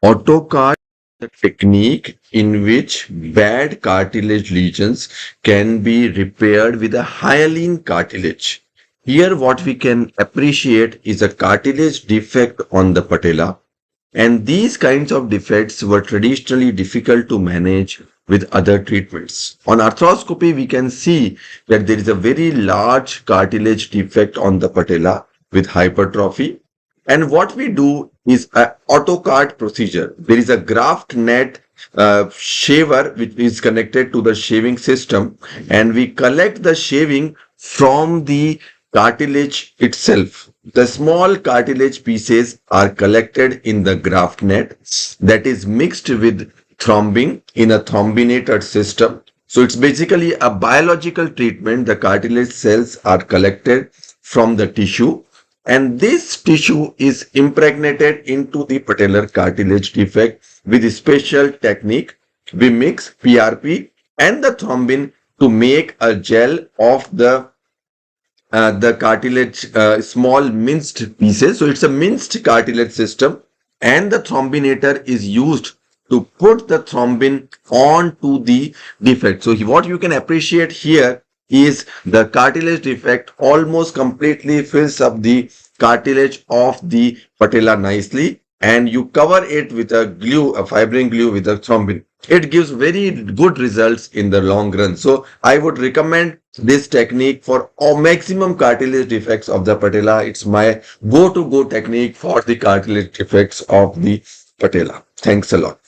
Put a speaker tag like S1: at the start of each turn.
S1: Autocart is a technique in which bad cartilage lesions can be repaired with a hyaline cartilage. Here, what we can appreciate is a cartilage defect on the patella, and these kinds of defects were traditionally difficult to manage with other treatments. On arthroscopy, we can see that there is a very large cartilage defect on the patella with hypertrophy. And what we do is a autocart procedure. There is a graft net shaver which is connected to the shaving system, and we collect the shaving from the cartilage itself. The small cartilage pieces are collected in the graft net that is mixed with thrombin in a thrombinated system. So it's basically a biological treatment. The cartilage cells are collected from the tissue, and this tissue is impregnated into the patellar cartilage defect with a special technique. We mix PRP and the thrombin to make a gel of the cartilage, small minced pieces. So it's a minced cartilage system, and the thrombinator is used to put the thrombin onto the defect. So what you can appreciate here is the cartilage defect almost completely fills up the cartilage of the patella nicely, and you cover it with a glue, a fibrin glue with a thrombin. It gives very good results in the long run. So I would recommend this technique for maximum cartilage defects of the patella. It's my go-to-go technique for the cartilage defects of the patella. Thanks a lot.